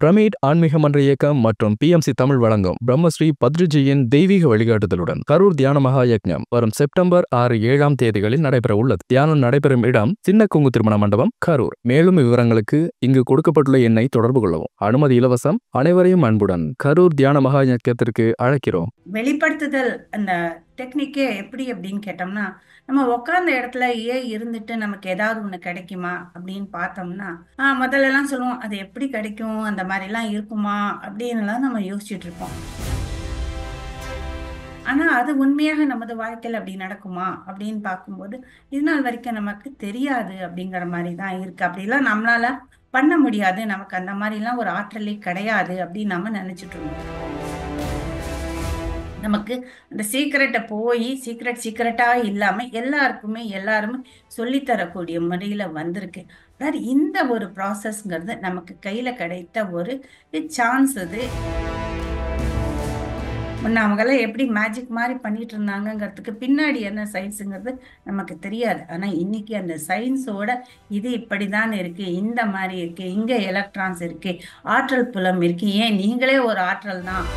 Pyramid ஆன்மீக மன்ற இயக்கம் மற்றும் பிஎம்சி தமிழ் வழங்கும் பிரம்மஸ்ரீ பத்ரிஜியின் தெய்வீக வழிகாட்டுதலுடன் கரூர் தியான மகா யக்ஞம் வரும் செப்டம்பர் 6-7 தேதிகளில் நடைபெற உள்ளது. தியானம் நடைபெறும் இடம் சின்ன கொங்கு திருமண மண்டபம், கரூர். மேலும் விவரங்களுக்கு இங்கு கொடுக்கப்பட்டுள்ள எண்ணை தொடர்பு கொள்ளவும். அனுமதி இலவசம். அனைவரையும் அன்புடன் கரூர் தியான மகா யக்ஞத்திற்கு அழைக்கிறோம். வெளிப்படுத்துதல் அந்த டெக்னிக்கே எப்படி அப்படின்னு கேட்டோம்னா, நம்ம உட்கார்ந்த இடத்துல இருந்துட்டு நமக்கு ஏதாவது ஒண்ணு கிடைக்குமா அப்படின்னு பார்த்தோம்னா, முதல்ல எல்லாம் சொல்லுவோம் அது எப்படி கிடைக்கும், அந்த மாதிரி எல்லாம் இருக்குமா அப்படின்னு எல்லாம் நம்ம யோசிச்சுட்டு இருப்போம். ஆனா அது உண்மையாக நமது வாழ்க்கையில அப்படி நடக்குமா அப்படின்னு பார்க்கும்போது இது நாள் வரைக்கும் நமக்கு தெரியாது அப்படிங்கிற மாதிரி தான் இருக்கு. அப்படிலாம் நம்மளால பண்ண முடியாது, நமக்கு அந்த மாதிரி எல்லாம் ஒரு ஆற்றலே கிடையாது அப்படின்னு நம்ம நினைச்சிட்டு இருந்தோம். நமக்கு அந்த சீக்கிரட்டை போய் சீக்கிரட்டா இல்லாம எல்லாருமே சொல்லித்தரக்கூடிய முறையில வந்திருக்கு. அதாவது இந்த ஒரு ப்ராசஸ்ங்கிறது நமக்கு கையில கிடைத்த ஒரு சான்ஸ். இது முன்ன அவங்கெல்லாம் எப்படி மேஜிக் மாதிரி பண்ணிட்டு இருந்தாங்கிறதுக்கு பின்னாடி என்ன சயின்ஸுங்கிறது நமக்கு தெரியாது. ஆனா இன்னைக்கு அந்த சயின்ஸோட இது இப்படிதான் இருக்கு, இந்த மாதிரி இருக்கு, இங்க எலக்ட்ரான்ஸ் இருக்கு, ஆற்றல் புலம் இருக்கு, ஏன் நீங்களே ஒரு ஆற்றல் தான்.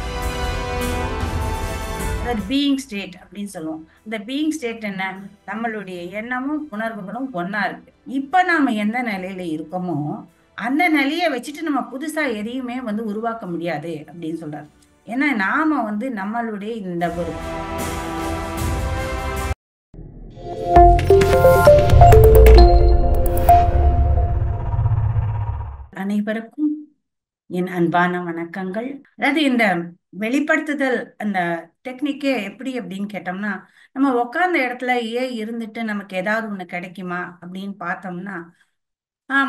அதாவது பீயிங் ஸ்டேட் அப்படின்னு சொல்லுவோம். இந்த பீயிங் ஸ்டேட் என்ன, நம்மளுடைய எண்ணமும் உணர்வுகளும் ஒன்னா இருக்கு. இப்ப நாம எந்த நிலையில இருக்கோமோ அந்த நிலையை வச்சுட்டு நம்ம புதுசா எதையுமே உருவாக்க முடியாது அப்படின்னு சொல்றாரு. ஏன்னா நாம நம்மளுடைய இந்த ஒரு அனைவருக்கும் என் அன்பான வணக்கங்கள். அதாவது இந்த வெளிப்படுத்துதல் அந்த டெக்னிக்கே எப்படி அப்படின்னு கேட்டோம்னா, நம்ம உட்கார்ந்த இடத்துல இருந்துட்டு நமக்கு ஏதாவது ஒண்ணு கிடைக்குமா அப்படின்னு பார்த்தோம்னா,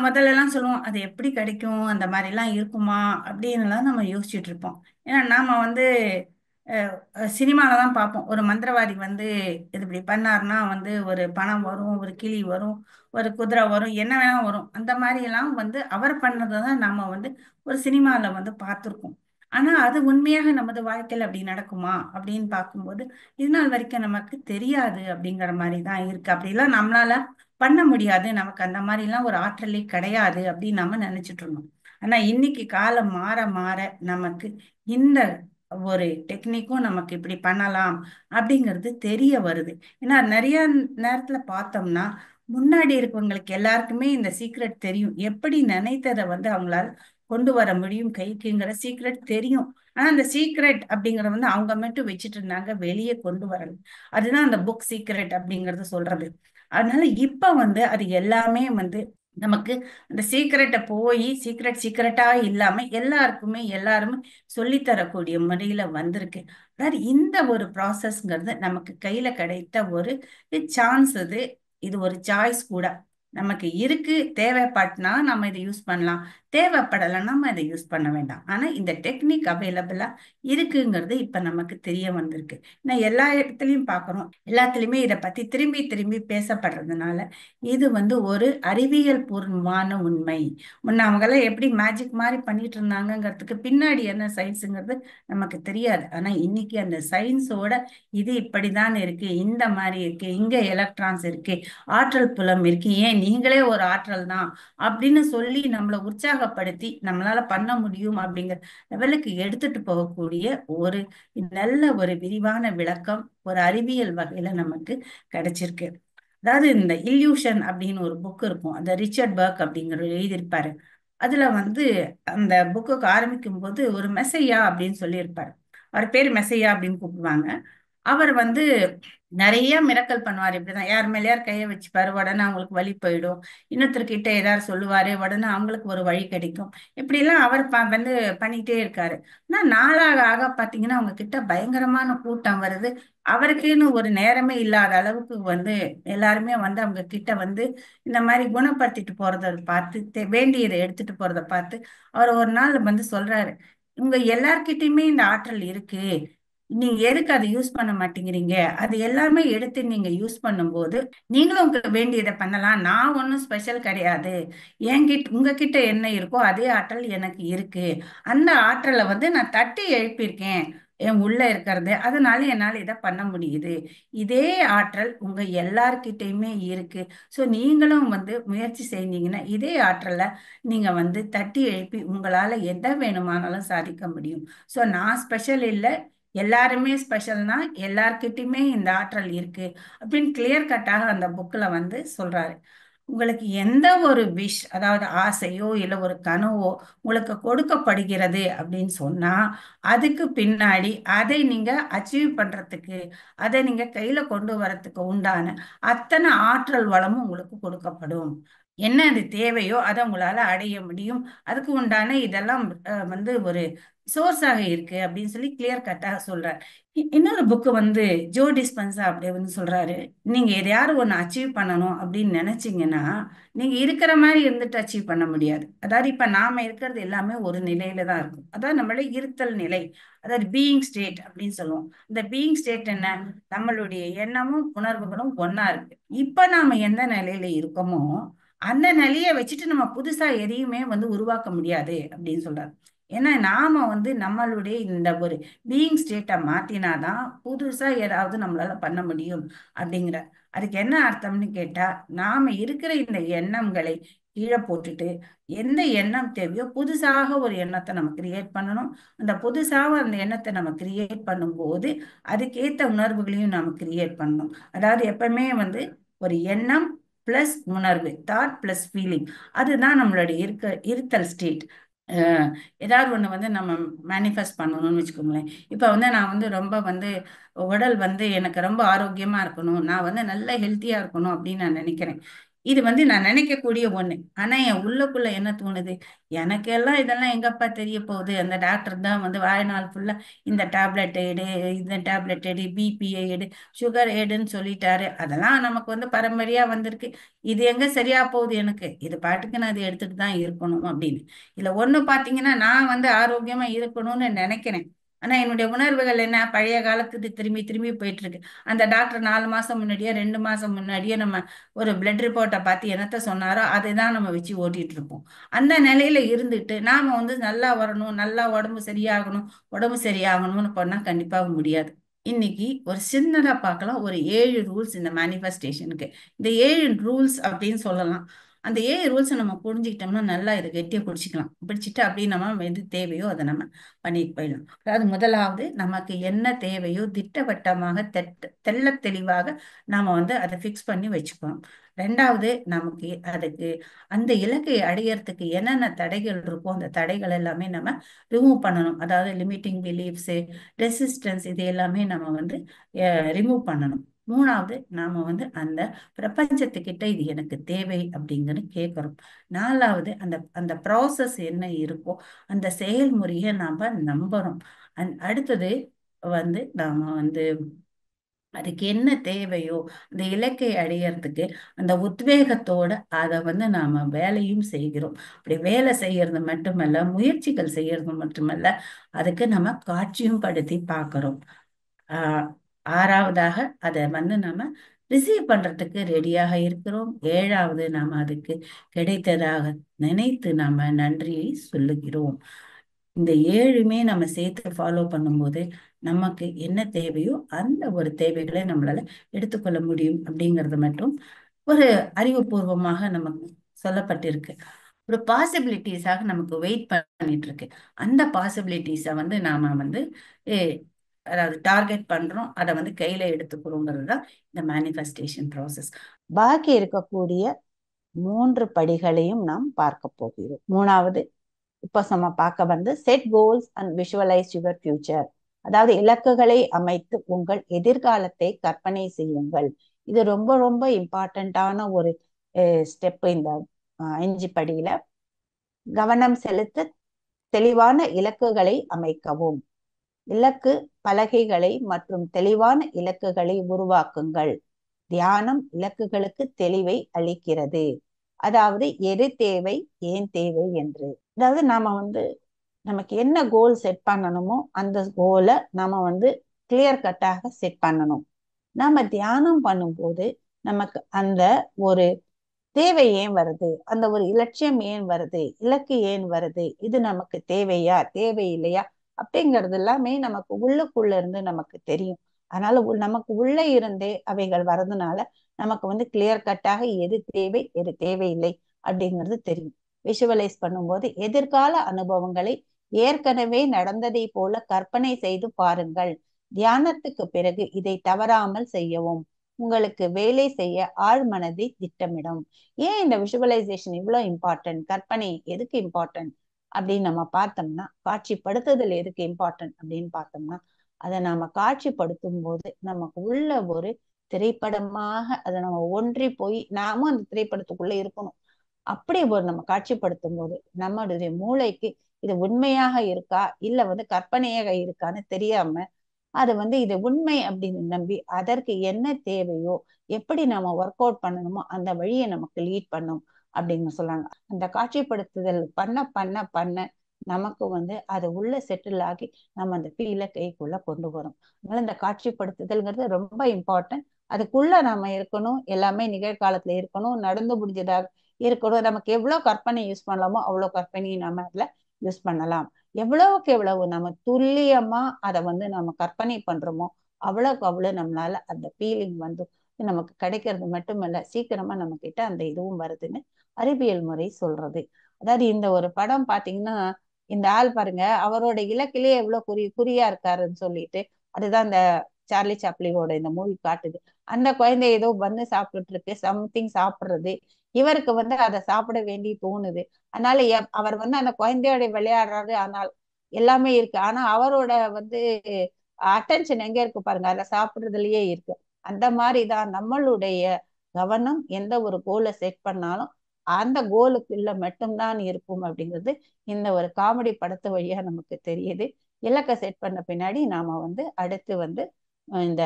முதல்ல எல்லாம் சொல்லுவோம் அது எப்படி கிடைக்கும், அந்த மாதிரி எல்லாம் இருக்குமா அப்படின்னு எல்லாம் நம்ம யோசிச்சுட்டு இருப்போம். ஏன்னா நாம சினிமால தான் பார்ப்போம், ஒரு மந்திரவாதி இது இப்படி பண்ணாருன்னா ஒரு பணம் வரும், ஒரு கிளி வரும், ஒரு குதிரை வரும், என்ன வேணா வரும். அந்த மாதிரி எல்லாம் அவர் பண்ணதை தான் நாம ஒரு சினிமால பார்த்துருக்கோம். ஆனா அது உண்மையாக நமது வாழ்க்கையில அப்படி நடக்குமா அப்படின்னு பார்க்கும்போது இது நாள் வரைக்கும் நமக்கு தெரியாது அப்படிங்கிற மாதிரி தான் இருக்கு. அப்படிலாம் நம்மளால பண்ண முடியாது, நமக்கு அந்த மாதிரி எல்லாம் ஒரு ஆற்றலே கிடையாது அப்படின்னு நம்ம நினைச்சிட்டு இருந்தோம். ஆனா இன்னைக்கு காலம் மாற மாற நமக்கு இந்த ஒரு டெக்னிக்கும் நமக்கு இப்படி பண்ணலாம் அப்படிங்கிறது தெரிய வருது. ஏன்னா நிறைய நேரத்துல பார்த்தோம்னா முன்னாடி இருக்கவங்களுக்கு எல்லாருக்குமே இந்த சீக்ரெட் தெரியும், எப்படி நினைத்ததை அவங்களால கொண்டு வர முடியும் கைக்குங்கிற சீக்ரெட் தெரியும். ஆனா அந்த சீக்ரெட் அப்படிங்கறத அவங்க மட்டும் வச்சுட்டு இருந்தாங்க, வெளியே கொண்டு வரல. அதுதான் அந்த புக் சீக்ரெட் அப்படிங்கறது சொல்றது. அதனால இப்ப அது எல்லாமே நமக்கு அந்த சீக்கிரட்டை போய் சீக்கிரட்டா இல்லாம எல்லாருமே சொல்லித்தரக்கூடிய முறையில வந்திருக்கு. அதாவது இந்த ஒரு ப்ராசஸ்ங்கிறது நமக்கு கையில கிடைத்த ஒரு சான்ஸ். இது ஒரு சாய்ஸ் கூட நமக்கு இருக்கு. தேவைப்பட்டனா நம்ம இதை யூஸ் பண்ணலாம், தேவைப்படலைன்னா நம்ம இதை யூஸ் பண்ண வேண்டாம். ஆனா இந்த டெக்னிக் அவைலபிளா இருக்குங்கிறது இப்ப நமக்கு தெரிய வந்திருக்கு. நான் எல்லா இடத்துலயும் பாக்குறோம், எல்லாத்துலயுமே இதை பத்தி திரும்பி திரும்பி பேசப்படுறதுனால இது ஒரு அறிவியல் பூர்வமான உண்மை. முன்ன அவங்கெல்லாம் எப்படி மேஜிக் மாதிரி பண்ணிட்டு இருந்தாங்கிறதுக்கு பின்னாடி என்ன சயின்ஸுங்கிறது நமக்கு தெரியாது. ஆனா இன்னைக்கு அந்த சயின்ஸோட இது இப்படிதான் இருக்கு, இந்த மாதிரி இருக்கு, இங்க எலக்ட்ரான்ஸ் இருக்கு, ஆற்றல் புலம் இருக்கு, ஏன் நீங்களே ஒரு ஆற்றல் தான் அப்படின்னு சொல்லி நம்மளை உற்சாகப்படுத்தி நம்மளால பண்ண முடியும் அப்படிங்கிற லெவலுக்கு எடுத்துட்டு போகக்கூடிய ஒரு நல்ல ஒரு விரிவான விளக்கம் ஒரு அறிவியல் வகையில நமக்கு கிடைச்சிருக்கு. அதாவது இந்த இல்யூஷன் அப்படின்னு ஒரு புக் இருக்கும், அந்த ரிச்சர்ட் பர்க் அப்படிங்கிறவர் எழுதியிருப்பாரு. அதுல அந்த புக்குக்கு ஆரம்பிக்கும் போது ஒரு மெசையா அப்படின்னு சொல்லியிருப்பாரு. அவர் பேர் மெசையா அப்படின்னு கூப்பிடுவாங்க. அவர் நிறைய மிரக்கல் பண்ணுவார். இப்படிதான் யார் மேலேயார் கையை வச்சுப்பாரு, உடனே அவங்களுக்கு வழி போயிடும். இன்னொருத்தர்கிட்ட ஏதாவது சொல்லுவாரு, உடனே அவங்களுக்கு ஒரு வழி கிடைக்கும். இப்படி எல்லாம் அவர் பண்ணிட்டே இருக்காரு. ஆனா நாளாக ஆக பாத்தீங்கன்னா அவங்க கிட்ட பயங்கரமான கூட்டம் வருது. அவருக்குன்னு ஒரு நேரமே இல்லாத அளவுக்கு எல்லாருமே அவங்க கிட்ட இந்த மாதிரி குணப்படுத்திட்டு போறத பார்த்து வேண்டியதை எடுத்துட்டு போறத பார்த்து அவர் ஒரு நாள் சொல்றாரு, உங்க எல்லார்கிட்டயுமே இந்த ஆற்றல் இருக்கு, நீங்க எதுக்கு அதை யூஸ் பண்ண மாட்டேங்கிறீங்க, அது எல்லாமே எடுத்து நீங்க யூஸ் பண்ணும்போது நீங்களும் உங்களுக்கு வேண்டியதை பண்ணலாம், நான் ஒன்றும் ஸ்பெஷல் கிடையாது, உங்ககிட்ட என்ன இருக்கோ அதே ஆற்றல் எனக்கு இருக்கு, அந்த ஆற்றலை நான் தட்டி எழுப்பியிருக்கேன், என் உள்ள இருக்கிறது, அதனால என்னால் இதை பண்ண முடியுது. இதே ஆற்றல் உங்க எல்லார்கிட்டயுமே இருக்கு. ஸோ நீங்களும் வந்து முயற்சி செஞ்சீங்கன்னா இதே ஆற்றலை நீங்க வந்து தட்டி எழுப்பி உங்களால எதை வேணுமானாலும் சாதிக்க முடியும். ஸோ நான் ஸ்பெஷல் இல்லை, எல்லாருமே ஸ்பெஷல்னா எல்லார்கிட்டயுமே இந்த ஆற்றல் இருக்கு அப்படின்னு கிளியர் கட்டாக அந்த புக்ல வந்து சொல்றாரு. உங்களுக்கு எந்த ஒரு விஷ், அதாவது ஆசையோ இல்லை ஒரு கனவோ உங்களுக்கு கொடுக்கப்படுகிறது அப்படின்னு சொன்னா அதுக்கு பின்னாடி அதை நீங்க அச்சீவ் பண்றதுக்கு, அதை நீங்க கையில கொண்டு வரதுக்கு உண்டான அத்தனை ஆற்றல் வளமும் உங்களுக்கு கொடுக்கப்படும். என்ன அது தேவையோ அதை உங்களால அடைய முடியும். அதுக்கு உண்டான இதெல்லாம் வந்து ஒரு சோர்ஸாக இருக்கு அப்படின்னு சொல்லி கிளியர் கட்டாக சொல்றாரு. இன்னொரு புக்கு வந்து ஜோ டிஸ்பென்சா அப்படி வந்து சொல்றாரு, நீங்க எதையாவது ஒண்ணு அச்சீவ் பண்ணணும் அப்படின்னு நினைச்சீங்கன்னா நீங்க இருக்கிற மாதிரி இருந்துட்டு அச்சீவ் பண்ண முடியாது. அதாவது இப்ப நாம இருக்கிறது எல்லாமே ஒரு நிலையில தான் இருக்கும். அதாவது நம்மள இருத்தல் நிலை, அதாவது பீயிங் ஸ்டேட் அப்படின்னு சொல்லுவோம். இந்த பீயிங் ஸ்டேட் என்ன, நம்மளுடைய எண்ணமும் உணர்வுகளும் ஒண்ணா இருக்கு. இப்ப நாம எந்த நிலையில இருக்கோமோ அந்த நிலையை வச்சுட்டு நம்ம புதுசா எதையுமே வந்து உருவாக்க முடியாது அப்படின்னு சொல்றாரு. ஏன்னா நாம வந்து நம்மளுடைய இந்த ஒரு பீயிங் ஸ்டேட்டை மாத்தினாதான் புதுசா ஏதாவது நம்மளால பண்ண முடியும் அப்படிங்கிற. அதுக்கு என்ன அர்த்தம்னு கேட்டா, நாம இருக்கிற இந்த எண்ணங்களை கீழே போட்டுட்டு எந்த எண்ணம் தேவையோ புதுசாக ஒரு எண்ணத்தை நம்ம கிரியேட் பண்ணணும். அந்த புதுசாக அந்த எண்ணத்தை நம்ம கிரியேட் பண்ணும்போது அதுக்கேத்த உணர்வுகளையும் நாம கிரியேட் பண்ணணும். அதாவது எப்பவுமே வந்து ஒரு எண்ணம் பிளஸ் உணர்வு, தாட் பிளஸ் ஃபீலிங், அதுதான் நம்மளுடைய இருத்தல் ஸ்டேட். ஏதாவது ஒண்ணு வந்து நம்ம மேனிஃபெஸ்ட் பண்ணணும்னு வச்சுக்கோங்களேன். இப்ப வந்து நான் வந்து ரொம்ப வந்து உடல் வந்து எனக்கு ரொம்ப ஆரோக்கியமா இருக்கணும், நான் வந்து நல்ல ஹெல்த்தியா இருக்கணும் அப்படின்னு நான் நினைக்கிறேன். இது வந்து நான் நினைக்கக்கூடிய ஒண்ணு. ஆனா என் உள்ளுக்குள்ள என்ன தோணுது, எனக்கெல்லாம் இதெல்லாம் எங்கப்பா தெரிய போகுது, அந்த டாக்டர் தான் வந்து வாழ்நாள் ஃபுல்லா இந்த டேப்லெட் எடு, இந்த டேப்லெட் எடு, பிபிஐ எடு, சுகர் எடுன்னு சொல்லிட்டாரு, அதெல்லாம் நமக்கு வந்து பரம்பரையா வந்திருக்கு, இது எங்க சரியா போகுது, எனக்கு இது பாட்டுக்கு நான் இதை எடுத்துட்டு தான் இருக்கணும் அப்படின்னு. இல்ல ஒண்ணு பாத்தீங்கன்னா, நான் வந்து ஆரோக்கியமா இருக்கணும்னு நினைக்கிறேன். ஆனா என்னுடைய உணர்வுகள் என்ன, பழைய காலத்துக்கு திரும்பி திரும்பி போயிட்டு இருக்கு. அந்த டாக்டர் 4 மாசம் முன்னாடியே 2 மாசம் முன்னாடியே நம்ம ஒரு பிளட் ரிப்போர்ட்டை பார்த்து என்னத்த சொன்னாரோ அதுதான் நம்ம வச்சு ஓட்டிட்டு இருப்போம். அந்த நிலையில இருந்துட்டு நாம வந்து நல்லா வரணும், நல்லா உடம்பு சரியாகணும், உடம்பு சரியாகணும்னு பண்ணா கண்டிப்பா முடியாது. இன்னைக்கு ஒரு சின்னதா பார்க்கலாம், ஒரு 7 ரூல்ஸ் இந்த மேனிஃபெஸ்டேஷனுக்கு. இந்த 7 ரூல்ஸ் அப்படின்னு சொல்லலாம். அந்த 7 ரூல்ஸை நம்ம புரிஞ்சுக்கிட்டோம்னா நல்லா இதை கெட்டியா பிடிச்சிக்கலாம். பிடிச்சிட்டு அப்படி நம்ம எது தேவையோ அதை நம்ம பண்ணிட்டு போயிடலாம். அதாவது முதலாவது, நமக்கு என்ன தேவையோ திட்டவட்டமாக தெள்ளத் தெளிவாக நாம வந்து அதை ஃபிக்ஸ் பண்ணி வச்சுக்கணும். ரெண்டாவது, நமக்கு அதுக்கு அந்த இலக்கை அடையறதுக்கு என்னென்ன தடைகள் இருக்கோ அந்த தடைகள் எல்லாமே நம்ம ரிமூவ் பண்ணணும். அதாவது லிமிட்டிங் பிலீஃப்ஸ், ரெசிஸ்டன்ஸ், இது எல்லாமே நம்ம வந்து ரிமூவ் பண்ணணும். மூணாவது, நாம வந்து அந்த பிரபஞ்சத்துக்கிட்ட இது எனக்கு தேவை அப்படிங்கன்னு கேட்கிறோம். நாலாவது, அந்த அந்த ப்ராசஸ் என்ன இருக்கோ அந்த செயல்முறையை நாம நம்புறோம். அடுத்தது வந்து நாம வந்து அதுக்கு என்ன தேவையோ அந்த இலக்கை அடையறதுக்கு அந்த உத்வேகத்தோட அதை வந்து நாம வேலையும் செய்கிறோம். அப்படி வேலை செய்யறது மட்டுமல்ல, முயற்சிகள் செய்யறது மட்டுமல்ல, அதுக்கு நம்ம காட்சியும் படுத்தி பார்க்கிறோம். ஆஹ் ஆறாவதாக அதை வந்து நம்ம ரிசீவ் பண்றதுக்கு ரெடியாக இருக்கிறோம். ஏழாவது, நாம அதுக்கு கிடைத்ததாக நினைத்து நாம நன்றியை சொல்லுகிறோம். இந்த ஏழுமே நம்ம சேர்த்து ஃபாலோ பண்ணும்போது நமக்கு என்ன தேவையோ அந்த ஒரு தேவைகளை நம்மளால எடுத்துக்கொள்ள முடியும் அப்படிங்கறது மட்டும் ஒரு அறிவுபூர்வமாக நமக்கு சொல்லப்பட்டிருக்கு. ஒரு பாசிபிலிட்டிஸாக நமக்கு வெயிட் பண்ணிட்டு இருக்கு. அந்த பாசிபிலிட்டிஸை வந்து நாம வந்து அதாவது டார்கெட் பண்றோம், அதை வந்து கையில எடுத்துக்கிறோங்கிறது தான் இந்த மேனிஃபெஸ்டேஷன் ப்ராசஸ். பாக்கி இருக்கக்கூடிய 3 படிகளையும் நாம் பார்க்க போகிறோம். மூணாவது, இப்ப நம்ம பார்க்க வந்து set goals and visualise your future. அதாவது இலக்குகளை அமைத்து உங்கள் எதிர்காலத்தை கற்பனை செய்யுங்கள். இது ரொம்ப ரொம்ப இம்பார்ட்டண்ட்டான ஒரு ஸ்டெப். இந்த 5 படியில கவனம் செலுத்த தெளிவான இலக்குகளை அமைக்கவும். இலக்கு பலகைகளை மற்றும் தெளிவான இலக்குகளை உருவாக்குங்கள். தியானம் இலக்குகளுக்கு தெளிவை அளிக்கிறது. அதாவது எது தேவை, ஏன் தேவை என்று. அதாவது நாம வந்து நமக்கு என்ன கோல் செட் பண்ணணுமோ அந்த கோலை நாம வந்து கிளியர் கட்டாக செட் பண்ணணும். நாம தியானம் பண்ணும்போது நமக்கு அந்த ஒரு தேவை ஏன் வருது, அந்த ஒரு இலட்சியம் ஏன் வருது, இலக்கு ஏன் வருது, இது நமக்கு தேவையா தேவையில்லையா அப்படிங்கிறது எல்லாமே நமக்கு உள்ளுக்குள்ள இருந்து நமக்கு தெரியும். அதனால நமக்கு உள்ள இருந்தே அவைகள் வர்றதுனால நமக்கு வந்து கிளியர் கட்டாக எது தேவை எது தேவையில்லை அப்படிங்கிறது தெரியும். விஷுவலைஸ் பண்ணும்போது எதிர்கால அனுபவங்களை ஏற்கனவே நடந்ததை போல கற்பனை செய்து பாருங்கள். தியானத்துக்கு பிறகு இதை தவறாமல் செய்யவும். உங்களுக்கு வேலை செய்ய ஆழ் மனதை திட்டமிடும். ஏன் இந்த விஷுவலைசேஷன் இவ்வளவு இம்பார்ட்டன்ட், கற்பனை எதுக்கு இம்பார்ட்டன்ட் அப்படின்னு நம்ம பார்த்தோம்னா, காட்சிப்படுத்துதல் எதுக்கு இம்பார்ட்டன்ட் அப்படின்னு பார்த்தோம்னா, அதை நாம காட்சிப்படுத்தும் போது நமக்கு உள்ள ஒரு திரைப்படமாக அதை நம்ம ஒன்றி போய் நாமும் அந்த திரைப்படத்துக்குள்ள இருக்கணும். அப்படி ஒரு நம்ம காட்சிப்படுத்தும் போது நம்மளுடைய மூளைக்கு இது உண்மையாக இருக்கா இல்ல வந்து கற்பனையாக இருக்கான்னு தெரியாம அது வந்து இது உண்மை அப்படின்னு நம்பி அதற்கு என்ன தேவையோ எப்படி நம்ம ஒர்க் அவுட் பண்ணணுமோ அந்த வழியை நமக்கு லீட் பண்ணும் அப்படின்னு சொல்றாங்க. அந்த காட்சிப்படுத்துதல் பண்ண பண்ண பண்ண நமக்கு வந்து அது உள்ள செட்டில் ஆகி நம்ம அந்த ஃபீலை கைக்குள்ள கொண்டு வரும். அதனால இந்த காட்சிப்படுத்துதல்ங்கிறது ரொம்ப இம்பார்ட்டன்ட். அதுக்குள்ள நம்ம இருக்கணும், எல்லாமே நிகழ்காலத்துல இருக்கணும், நடந்து முடிஞ்சதாக இருக்கணும். நமக்கு எவ்வளவு கற்பனை யூஸ் பண்ணலாமோ அவ்வளவு கற்பனையும் நம்ம அதுல யூஸ் பண்ணலாம். எவ்வளவுக்கு எவ்வளவு நம்ம துல்லியமா அதை வந்து நம்ம கற்பனை பண்றோமோ அவ்வளவுக்கு அவ்வளவு நம்மளால அந்த ஃபீலிங் வந்து நமக்கு கிடைக்கிறது மட்டுமல்ல, சீக்கிரமா நம்ம கிட்ட அந்த இதுவும் வருதுன்னு அறிவியல் முறை சொல்றது. அதாவது இந்த ஒரு படம் பாத்தீங்கன்னா, இந்த ஆள் பாருங்க அவரோட இலக்கிலேயே எவ்வளவு குறியா இருக்காருன்னு சொல்லிட்டு, அதுதான் இந்த சார்லி சாப்ளினோட இந்த மூவி காட்டுது. அந்த குழந்தை ஏதோ வந்து சாப்பிட்டுட்டு இருக்கு, சம்திங் சாப்பிடுறது, இவருக்கு வந்து அதை சாப்பிட வேண்டி தோணுது. அதனால அவர் வந்து அந்த குழந்தையோட விளையாடுறாரு, ஆனால் எல்லாமே இருக்கு. ஆனா அவரோட வந்து அட்டென்ஷன் எங்க இருக்கு பாருங்க, அதை சாப்பிடுறதுலயே இருக்கு. அந்த மாதிரிதான் நம்மளுடைய கவனம் எந்த ஒரு கோலை செட் பண்ணாலும் அந்த கோலுக்குள்ள மட்டும்தான் இருக்கும் அப்படிங்கிறது இந்த ஒரு காமெடி படத்து வழியா நமக்கு தெரியுது. இலக்கை செட் பண்ண பின்னாடி நாம வந்து அடுத்து வந்து இந்த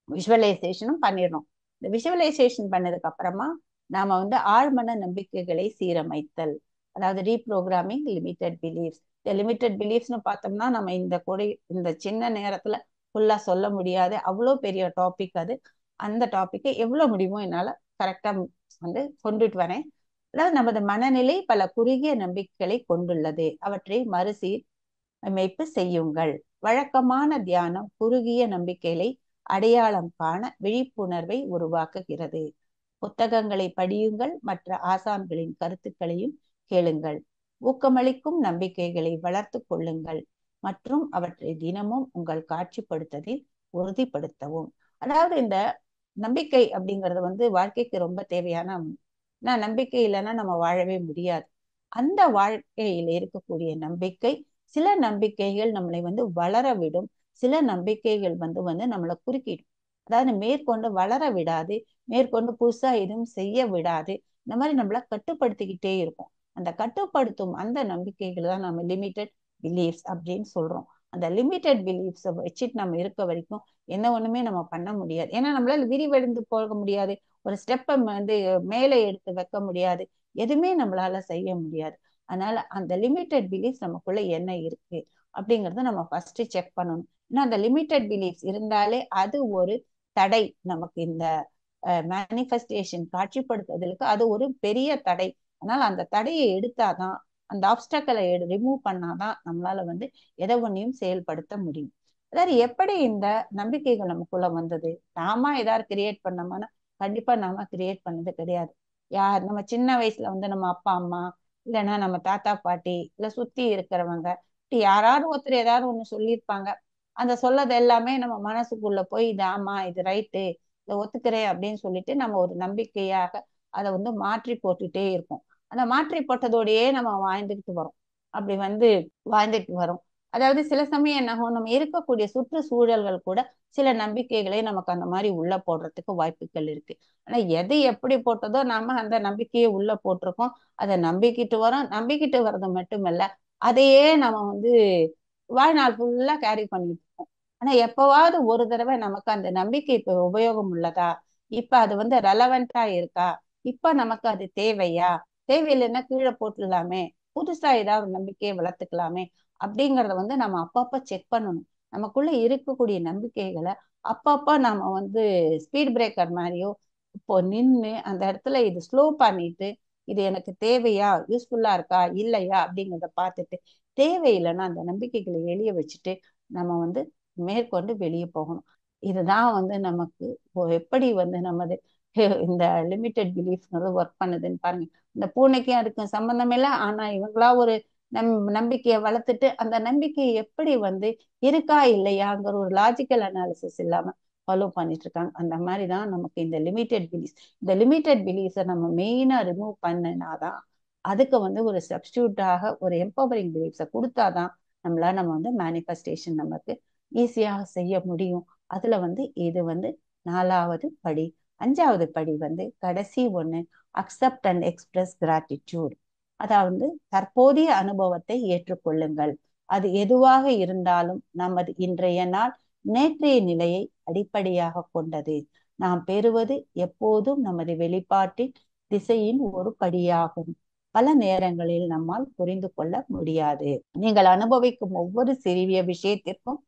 விஷுவலைசேஷனும் பண்ணிடணும். இந்த விஷுவலைசேஷன் பண்ணதுக்கு அப்புறமா நாம வந்து ஆழ்மன நம்பிக்கைகளை சீரமைத்தல், அதாவது ரீப்ரோக்ராமிங் லிமிட்டட் பிலீஃப்ஸ். இந்த லிமிட்டட் பிலீஃப்ஸ்னு பார்த்தோம்னா நம்ம இந்த சின்ன நேரத்துல ஃபுல்லா சொல்ல முடியாது, அவ்வளோ பெரிய டாபிக் அது. அந்த டாபிக்கை எவ்வளவு முடியுமோ என்னால கரெக்டா வந்து கொண்டுட்டு வரேன். அதாவது நமது மனநிலை பல குறுகிய நம்பிக்கைகளை கொண்டுள்ளது, அவற்றை மறுசீரமைப்பு செய்யுங்கள். வழக்கமான தியானம் குறுகிய நம்பிக்கைகளை அடையாளம் காண விழிப்புணர்வை உருவாக்குகிறது. புத்தகங்களை படியுங்கள், மற்ற ஆசான்களின் கருத்துக்களையும் கேளுங்கள். ஊக்கமளிக்கும் நம்பிக்கைகளை வளர்த்து கொள்ளுங்கள் மற்றும் அவற்றை தினமும் உங்கள் காட்சிப்படுத்தலில் உறுதிப்படுத்தவும். அதாவது இந்த நம்பிக்கை அப்படிங்கிறது வந்து வாழ்க்கைக்கு ரொம்ப தேவையான. நம்பிக்கை இல்லைன்னா நம்ம வாழவே முடியாது. அந்த வாழ்க்கையில இருக்கக்கூடிய நம்பிக்கை, சில நம்பிக்கைகள் நம்மளை வந்து வளர விடும், சில நம்பிக்கைகள் வந்து வந்து நம்மளை குறுக்கிடும். அதாவது மேற்கொண்டு வளர விடாது, மேற்கொண்டு புதுசா எதுவும் செய்ய விடாது. இந்த மாதிரி நம்மள கட்டுப்படுத்திக்கிட்டே இருக்கும். அந்த கட்டுப்படுத்தும் அந்த நம்பிக்கைகள் தான் நம்ம லிமிட்டட் பிலீஃப்ஸ் அப்படின்னு சொல்றோம். அந்த லிமிட்டட் பிலீஃப்ஸை வச்சுட்டு நம்ம இருக்க வரைக்கும் என்ன ஒண்ணுமே நம்ம பண்ண முடியாது. ஏன்னா நம்மளால விரிவடைந்து போக முடியாது, ஒரு ஸ்டெப்பை வந்து மேலே எடுத்து வைக்க முடியாது, எதுவுமே நம்மளால செய்ய முடியாது. அதனால அந்த லிமிட்டட் பிலீஃப்ஸ் நமக்குள்ள என்ன இருக்கு அப்படிங்கறத நம்ம ஃபர்ஸ்ட் செக் பண்ணணும். ஏன்னா அந்த லிமிட்டட் பிலீஃப்ஸ் இருந்தாலே அது ஒரு தடை. நமக்கு இந்த மேனிஃபெஸ்டேஷன் காட்சிப்படுத்துதலுக்கு அது ஒரு பெரிய தடை. அதனால அந்த தடையை எடுத்தாதான், அந்த ஆப்ஸ்டக்கலை ரிமூவ் பண்ணாதான் நம்மளால வந்து எதை ஒன்றையும் செயல்படுத்த முடியும். அதாவது எப்படி இந்த நம்பிக்கைகள் நமக்குள்ள வந்தது, நாம ஏதாவது கிரியேட் பண்ணோம்னா? கண்டிப்பா நாம கிரியேட் பண்ணது கிடையாது. நம்ம சின்ன வயசுல வந்து நம்ம அப்பா அம்மா இல்லைன்னா நம்ம தாத்தா பாட்டி இல்ல சுத்தி இருக்கிறவங்க இப்படி யாராவது ஒருத்தர் ஏதாவது ஒண்ணு சொல்லியிருப்பாங்க. அந்த சொல்லது எல்லாமே நம்ம மனசுக்குள்ள போய் இது ஆமா இது ரைட்டு இதை ஒத்துக்கிறேன் அப்படின்னு சொல்லிட்டு நம்ம ஒரு நம்பிக்கையாக அதை வந்து மாற்றி போட்டுட்டே இருக்கோம். அந்த மாற்றி போட்டதோடையே நம்ம வாழ்ந்துட்டு வரோம். அப்படி வந்து வாழ்ந்துட்டு வரோம். அதாவது சில சமயம் என்ன ஆகும், நம்ம இருக்கக்கூடிய சுற்றுச்சூழல்கள் கூட சில நம்பிக்கைகளை நமக்கு அந்த மாதிரி உள்ள போடுறதுக்கு வாய்ப்புகள் இருக்கு. ஆனா எது எப்படி போட்டதோ நாம அந்த நம்பிக்கையை உள்ள போட்டிருக்கோம். அதை நம்பிக்கிட்டு வரோம். நம்பிக்கிட்டு வர்றது மட்டுமல்ல, அதையே நம்ம வந்து வாழ்நாள் ஃபுல்லா கேரி பண்ணிட்டு இருக்கோம். ஆனா எப்பவாவது ஒரு தடவை நமக்கு அந்த நம்பிக்கை இப்ப உபயோகம் உள்ளதா, இப்ப அது வந்து ரெலவெண்டா இருக்கா, இப்ப நமக்கு அது தேவையா, தேவையில்லைன்னா கீழே போட்டுடலாமே, புதுசா ஏதாவது நம்பிக்கையை வளர்த்துக்கலாமே அப்படிங்கிறத வந்து நம்ம அப்பப்ப செக் பண்ணணும். நமக்குள்ள இருக்கக்கூடிய நம்பிக்கைகளை அப்பப்ப நாம வந்து ஸ்பீட் பிரேக்கர் மாதிரியோ இப்போ நின்று அந்த இடத்துல இது ஸ்லோ பண்ணிட்டு இது எனக்கு தேவையா, யூஸ்ஃபுல்லா இருக்கா இல்லையா அப்படிங்கிறத பார்த்துட்டு தேவையில்லைன்னா அந்த நம்பிக்கைகளை வெளியே வச்சுட்டு நம்ம வந்து மேற்கொண்டு வெளியே போகணும். இதுதான் வந்து நமக்கு எப்படி வந்து நமது இந்த லிமிட்டெட் பிலீஃப்ங்கிறது ஒர்க் பண்ணுதுன்னு பாருங்க. இந்த பூனைக்கும் அதுக்கும் சம்பந்தம் இல்லை, ஆனா இவங்களா ஒரு நம்பிக்கையை வளர்த்துட்டு அந்த நம்பிக்கை எப்படி வந்து இருக்கா இல்லையாங்கிற ஒரு லாஜிக்கல் அனாலிசிஸ் இல்லாம ஃபாலோ பண்ணிட்டு இருக்காங்க. அந்த மாதிரிதான் நமக்கு இந்த லிமிட்டெட் பிலீஃப்ஸை நம்ம மெயினா ரிமூவ் பண்ணினாதான், அதுக்கு வந்து ஒரு சப்ஸ்டியூட்டாக ஒரு எம்பவரிங் பிலீஃப்ஸை கொடுத்தாதான் நம்ம வந்து மேனிஃபெஸ்டேஷன் நமக்கு ஈஸியாக செய்ய முடியும். அதுல வந்து இது வந்து 4வது படி. 5வது படி வந்து கடைசி ஒண்ணு, அக்செப்ட் அண்ட் எக்ஸ்பிரஸ் கிராட்டிடியூட். அதாவது தற்போதைய அனுபவத்தை ஏற்றுக்கொள்ளுங்கள். அது எதுவாக இருந்தாலும் நமது இன்றைய நாள் நேற்றைய நிலையை அடிப்படையாக கொண்டது. நாம் பெறுவது எப்போதும் நமது வெளிப்பாட்டின் திசையின் ஒரு படியாகும். பல நேரங்களில் நம்மால் புரிந்து கொள்ள முடியாது. நீங்கள் அனுபவிக்கும் ஒவ்வொரு சிறிய விஷயத்திற்கும்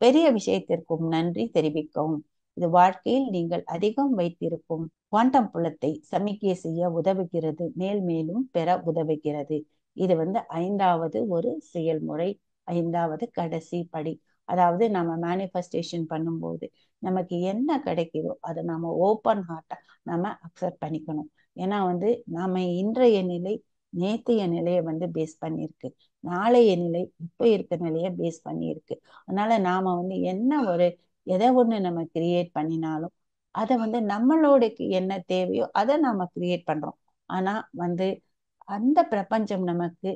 பெரிய விஷயத்திற்கும் நன்றி தெரிவிக்கவும். இது வாழ்க்கையில் நீங்கள் அதிகம் வைத்திருக்கும் குவாண்டம் புலத்தை சமிக்கை செய்ய உதவுகிறது, மேலும் பெற உதவுகிறது. இது வந்து 5வது ஒரு செயல்முறை, 5வது கடைசி படி. அதாவது நம்ம மேனிஃபெஸ்டேஷன் பண்ணும்போது நமக்கு என்ன கிடைக்குதோ அதை நம்ம ஓப்பன் ஹார்ட்டா நம்ம அக்செப்ட் பண்ணிக்கணும். ஏன்னா வந்து நாம இன்றைய நிலை நேற்றைய நிலையை வந்து பேஸ் பண்ணியிருக்கு, நாளைய நிலை இப்போ இருக்க நிலையை பேஸ் பண்ணியிருக்கு. அதனால நாம வந்து என்ன ஒரு எதை ஒண்ணு நம்ம கிரியேட் பண்ணினாலும் அதை வந்து நம்மளோடக்கு என்ன தேவையோ அதை நாம கிரியேட் பண்றோம். ஆனா வந்து அந்த பிரபஞ்சம் நமக்கு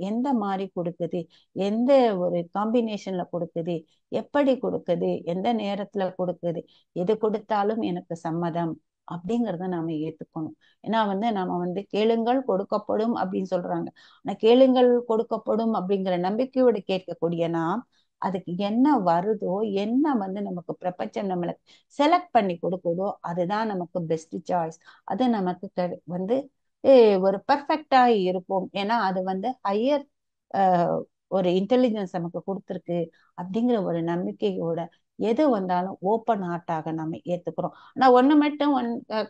எந்த மாதிரி கொடுக்குது, எந்த ஒரு காம்பினேஷன்ல கொடுக்குது, எப்படி கொடுக்குது, எந்த நேரத்துல கொடுக்குது, எது கொடுத்தாலும் எனக்கு சம்மதம் அப்படிங்கிறத நாம ஏத்துக்கணும். ஏன்னா வந்து நம்ம வந்து கேளுங்கள் கொடுக்கப்படும் அப்படின்னு சொல்றாங்க. ஆனா கேளுங்கள் கொடுக்கப்படும் அப்படிங்கிற நம்பிக்கையோடு கேட்கக்கூடிய நாம் அதுக்கு என்ன வருதோ, என்ன வந்து நமக்கு பிரபஞ்சம் நம்மளுக்கு செலக்ட் பண்ணி கொடுக்குதோ அதுதான் நமக்கு பெஸ்ட் சாய்ஸ். அது நமக்கு வந்து ஒரு பர்ஃபெக்டா இருக்கும். ஏன்னா அது வந்து ஹையர் ஒரு இன்டெலிஜென்ஸ் நமக்கு கொடுத்துருக்கு அப்படிங்கிற ஒரு நம்பிக்கையோட எது வந்தாலும் ஓப்பன் ஹார்ட்டாக நம்ம ஏத்துக்கிறோம். ஆனா ஒண்ணு மட்டும்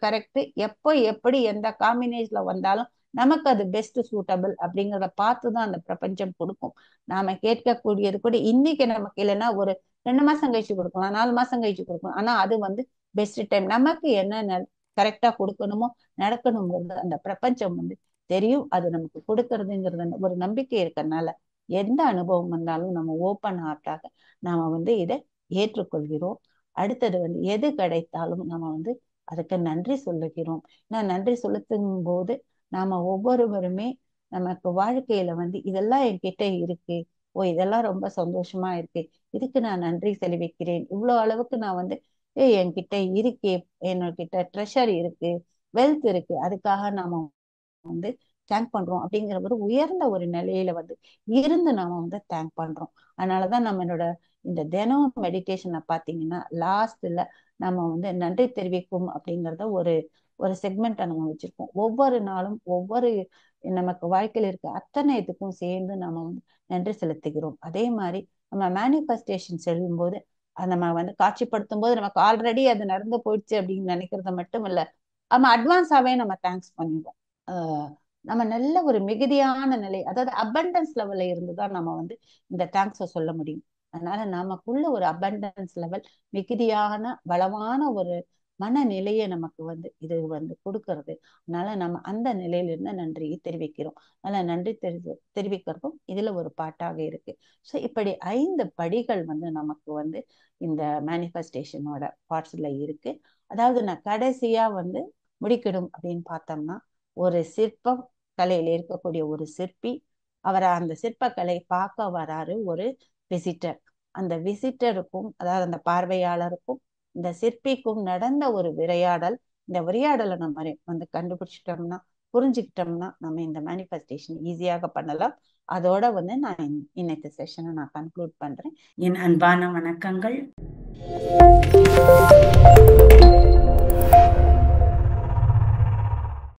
கரெக்ட், எப்போ எப்படி எந்த காம்பினேஷன்ல வந்தாலும் நமக்கு அது பெஸ்ட் சூட்டபிள் அப்படிங்கிறத பார்த்துதான் அந்த பிரபஞ்சம் கொடுக்கும். நாம கேட்கக்கூடியது கூட இன்னைக்கு நமக்கு இல்லைன்னா ஒரு 2 மாசம் கழிச்சு கொடுக்கலாம், 4 மாசம் கழிச்சு கொடுக்கலாம். ஆனா அது வந்து பெஸ்ட் டைம். நமக்கு என்ன கரெக்டா கொடுக்கணுமோ நடக்கணுங்கிறது அந்த பிரபஞ்சம் வந்து தெரியும். அது நமக்கு கொடுக்கறதுங்கிறது ஒரு நம்பிக்கை இருக்கிறதுனால எந்த அனுபவம் வந்தாலும் நம்ம ஓப்பன் ஹார்ட்டாக நாம வந்து இதை ஏற்றுக்கொள்கிறோம். அடுத்தது வந்து எது கிடைத்தாலும் நம்ம வந்து அதுக்கு நன்றி சொல்லுகிறோம். நான் நன்றி செலுத்தும் போது நாம ஒவ்வொருவருமே நமக்கு வாழ்க்கையில வந்து இதெல்லாம் என்கிட்ட இருக்கு, இதெல்லாம் ரொம்ப சந்தோஷமா இருக்கு, இதுக்கு நான் நன்றி தெரிவிக்கிறேன், இவ்வளவு அளவுக்கு நான் வந்து என்கிட்ட இருக்கே, என்னகிட்ட ட்ரெஷர் இருக்கு, வெல்த் இருக்கு, அதுக்காக நாம வந்து தேங்க் பண்றோம் அப்படிங்கிற ஒரு உயர்ந்த ஒரு நிலையில வந்து இருந்து நாம வந்து தேங்க் பண்றோம். அதனாலதான் நம்மளோட இந்த தினம் மெடிடேஷனை பார்த்தீங்கன்னா லாஸ்ட்ல நம்ம வந்து நன்றி தெரிவிக்கும் அப்படிங்கிறத ஒரு செக்மெண்ட்டை நம்ம வச்சிருக்கோம். ஒவ்வொரு நாளும் ஒவ்வொரு நமக்கு வாழ்க்கையில் இருக்க அத்தனை இதுக்கும் சேர்ந்து நம்ம வந்து நன்றி செலுத்துகிறோம். அதே மாதிரி நம்ம மேனிஃபெஸ்டேஷன் செல்லும் போது நம்ம வந்து காட்சிப்படுத்தும் போது நமக்கு ஆல்ரெடி அது நடந்து போயிடுச்சு அப்படின்னு நினைக்கிறத மட்டும் இல்லை, நம்ம அட்வான்ஸாவே நம்ம தேங்க்ஸ் பண்ணிடுவோம். நம்ம நல்ல ஒரு மிகுதியான நிலை, அதாவது அபண்டன்ஸ் லெவல்ல இருந்துதான் நம்ம வந்து இந்த தேங்க்ஸை சொல்ல முடியும். அதனால நமக்குள்ள ஒரு அபண்டன்ஸ் லெவல், மிகுதியான வளமான ஒரு மனநிலையை நமக்கு வந்து இது வந்து கொடுக்கறது. அதனால நம்ம அந்த நிலையிலிருந்து நன்றியை தெரிவிக்கிறோம். அதனால நன்றி தெரிவிக்கிறதும் இதுல ஒரு பாட்டாக இருக்கு. ஸோ இப்படி 5 படிகள் வந்து நமக்கு வந்து இந்த மேனிஃபெஸ்டேஷனோட பார்ட்ஸ்ல இருக்கு. அதாவது நான் கடைசியா வந்து முடிக்கணும் அப்படின்னு பார்த்தோம்னா, ஒரு சிற்பம் கலையில இருக்கக்கூடிய ஒரு சிற்பி, அவரை அந்த சிற்பக்கலை பார்க்க வராரு ஒரு விசிட்டர். அந்த விசிட்டருக்கும் அதாவது அந்த பார்வையாளருக்கும் இந்த சிற்பிக்கும் நடந்த ஒரு உரையாடல். இந்த உரையாடலை நம்ம வந்து கண்டுபிடிச்சிட்டோம்னா, புரிஞ்சுக்கிட்டோம்னா நம்ம இந்த மேனிஃபெஸ்டேஷன் ஈஸியாக பண்ணலாம். அதோட வந்து நான் இன்னைக்கு செஷனை நான் கன்க்ளூட் பண்றேன். என் அன்பான வணக்கங்கள்.